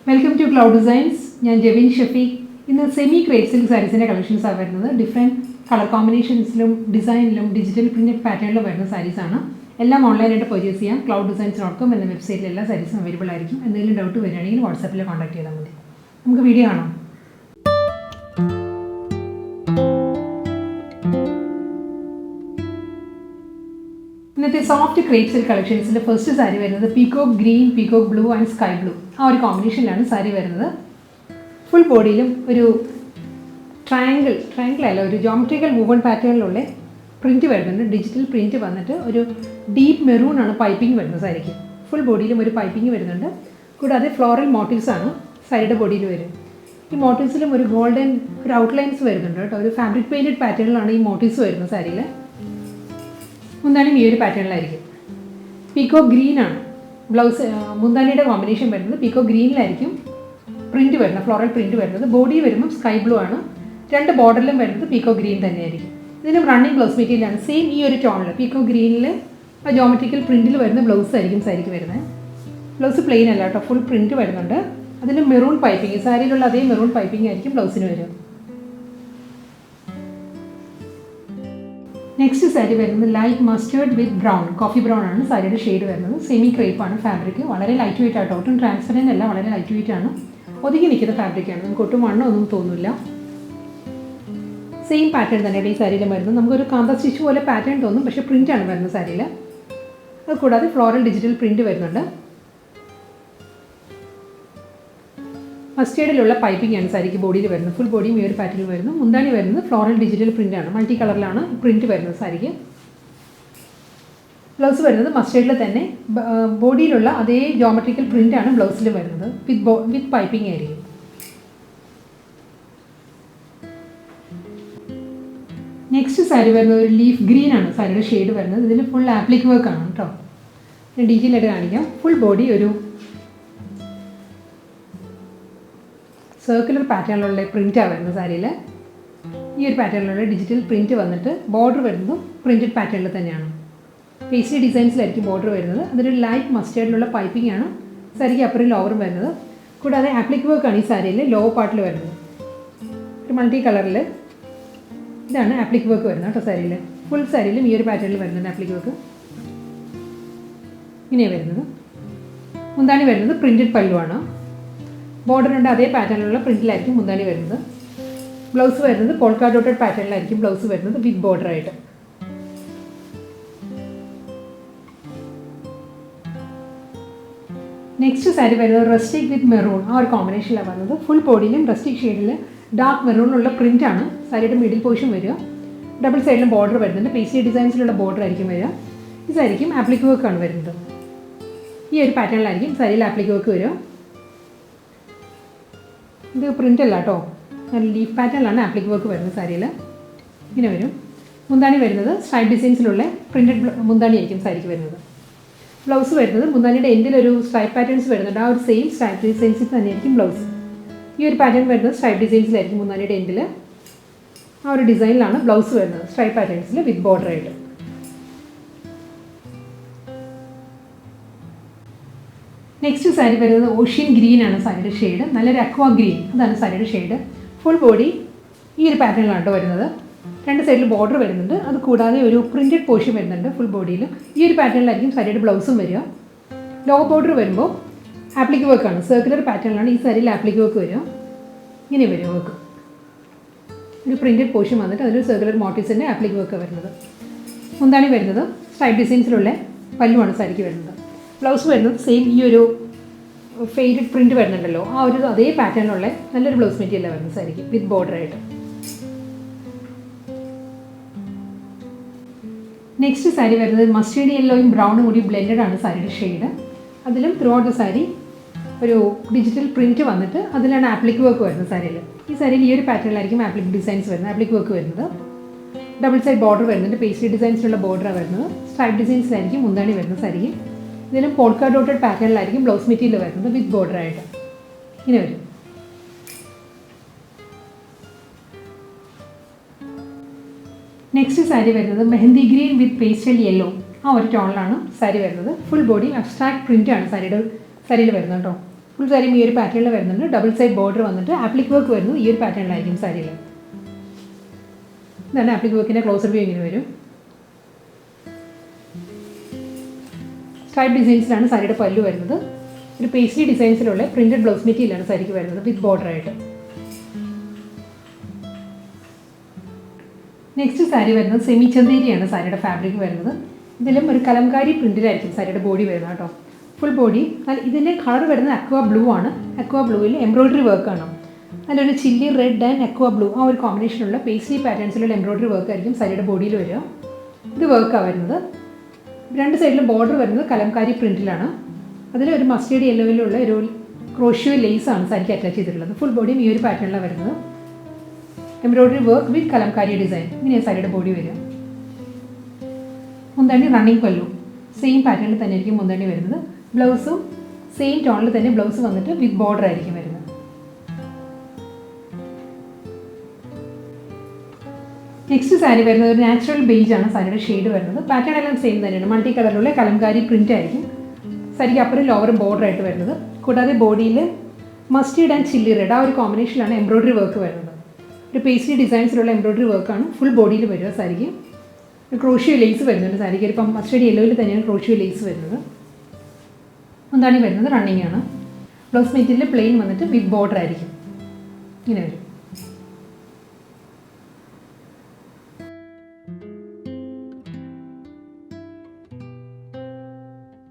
Welcome to Cloud Designs. I am Jevin Shafiq. In the semi-crepe silk sarees collections are different color combinations, design, digital printed pattern sarees. All online purchase clouddesigns.com and the website sarees available. And then doubt to WhatsApp contact you. Video. The soft crepe silk collections, the first saree is the peacock green, peacock blue and sky blue. Our combination is saree full body triangle geometrical woven pattern print digital print deep maroon piping full body piping floral motifs side body this motifs golden outlines fabric painted pattern motifs saree Mundani is a pattern. Peacock green blouse Mundani combination peacock green print floral print the body sky blue two border peacock green this is running blouse material same tone peacock green geometrical print blouse blouse plain full print maroon piping saree maroon piping blouse. Next saree is light mustard with brown, coffee brown saree shade semi crepe fabric, very lightweight and transparent, very lightweight. That's fabric. Same pattern this saree. We have a kanda stitch pattern, but print saree. That's floral digital print. Mustard piping and saree body full body mirror pattern mundani floral digital print multicolor print saree blouse mustard body geometrical print blouse with piping area. Next saree leaf green saree shade full applique work detail full body circular pattern print saree this pattern digital print border printed pattern pastry designs border light mustard piping saree upper lower applique work saree lower part multicolor applique work saree full saree this pattern applique work mundani printed pallu border and other pattern print like mundani blouse polka dotted pattern like blouse with border right. Next saree rustic with maroon or combination full body rustic shade dark maroon print saree middle portion double side border pastry designs border this saree applique work this pattern saree applique work this print leaf pattern applique work saree mundani stripe designs printed mundani saree blouse mundani end stripe patterns same stripe designs blouse this pattern stripe designs mundani end design blouse stripe patterns with border right. Next saree is ocean green saree shade, aqua green that's saree shade. Full body this pattern two side border that's printed portion full body this pattern saree blouse lower border applique work circular pattern this saree applique work work printed portion circular motifs applique work mundani stripe designs pallu saree blouse same faded print that pattern blouse material with border right. Next saree mustard yellow and brown blended saree shade throughout the saree digital print applique work saree this saree pattern applique designs applique work double side border pastry designs border stripe designs mundani saree this is polka dotted pattern blouse material with border right. Next saree mehendi green with pastel yellow tone saree full body abstract print saree full സാരിയും ഈ ഒരു പാറ്റേണിൽ വരുന്നുണ്ട്. Double side border വന്നിട്ട് appliqué work വരുന്നു ഈ ഒരു പാറ്റേണിലായിരിക്കും സാരിയിൽ. ഇതാണ് ആപ്ലിക് വർക്കിൻ്റെ ക്ലോസർ വ്യൂ ഇങ്ങനെ വരും. സ്ട്രൈപ്പ് ഡിസൈൻസിലാണ് സാരിയുടെ പല്ലു വരുന്നത്. ഒരു പേസ്ട്രി ഡിസൈൻസിലുള്ള പ്രിൻറ്റഡ് ബ്ലൗസ് മെറ്റീരിയലാണ് സാരിക്ക് വരുന്നത് വിത്ത് ബോർഡറായിട്ട്. നെക്സ്റ്റ് സാരി വരുന്നത് സെമി ചന്തേരിയാണ് സാരിയുടെ ഫാബ്രിക് വരുന്നത്. ഇതിലും ഒരു കലംകാരി പ്രിൻറ്റിലായിരിക്കും സാരിയുടെ ബോഡി വരുന്നത് കേട്ടോ. Full body. ഇതിൻ്റെ കളർ വരുന്നത് അക്വാ ബ്ലൂ ആണ്. അക്വാ ബ്ലൂവിൽ എംബ്രോയ്ഡറി വർക്കാണ്. നല്ലൊരു chilli red and aqua blue ആ ഒരു കോമ്പിനേഷനുള്ള പേസ്ട്രി പാറ്റേൺസിലുള്ള എംബ്രോയ്ഡറി വർക്ക് ആയിരിക്കും സാരിയുടെ ബോഡിയിൽ വരിക. ഇത് വർക്കാണ് വരുന്നത്. രണ്ട് സൈഡിലും ബോർഡർ വരുന്നത് കലംകാരി പ്രിൻറ്റിലാണ്. അതിൽ ഒരു മസ്റ്റേർഡ് യെല്ലോയിലുള്ള ഒരു ക്രോഷ്യോ ലേസാണ് സാരിക്ക് അറ്റാച്ച് ചെയ്തിട്ടുള്ളത്. ഫുൾ ബോഡിയും ഈ ഒരു പാറ്റേണിലാണ് വരുന്നത്. Embroidery work with Kalamkari design. ഇങ്ങനെയാണ് സാരിയുടെ ബോഡി വരിക. മുന്താണി റണ്ണിങ് പല്ലു സെയിം പാറ്റേണിൽ തന്നെ ആയിരിക്കും മുന്താണി വരുന്നത്. ബ്ലൗസും സെയിം ടോണിൽ തന്നെ ബ്ലൗസ് വന്നിട്ട് വിത്ത് ബോർഡർ ആയിരിക്കും വരുന്നത്. നെക്സ്റ്റ് സാരി വരുന്നത് ഒരു നാച്ചുറൽ ബേജ് ആണ് സാരിയുടെ ഷെയ്ഡ് വരുന്നത്. പാറ്റേൺ എല്ലാം സെയിം തന്നെയാണ്. മൾട്ടി കളറിലുള്ള കലംകാരി പ്രിൻ്റ് ആയിരിക്കും സാരിക്ക് അപ്പറും ലോവറും ബോർഡർ ആയിട്ട് വരുന്നത്. കൂടാതെ ബോഡിയിൽ മസ്റ്റേർഡ് ആൻഡ് ചില്ലി റെഡ് ആ ഒരു കോമ്പിനേഷനിലാണ് എംബ്രോയ്ഡറി വർക്ക് വരുന്നത്. ഒരു പേസ്ട്രി ഡിസൈൻസിലുള്ള എംബ്രോയ്ഡറി വർക്കാണ് ഫുൾ ബോഡിയിൽ വരിക സാരിക്ക്. ക്രോഷ്യോ ലേസ് വരുന്നുണ്ട് സാരിക്ക്. ഇപ്പം മസ്റ്റേർഡ് യെല്ലോയിൽ തന്നെയാണ് ക്രോഷ്യോ ലേസ് വരുന്നത്. മുന്താണി വരുന്നത് റണ്ണിങ് ആണ്. ബ്ലൗസ് മെറ്റീരിയൽ പ്ലെയിൻ വന്നിട്ട് വിത്ത് ബോർഡർ ആയിരിക്കും ഇങ്ങനെ വരും.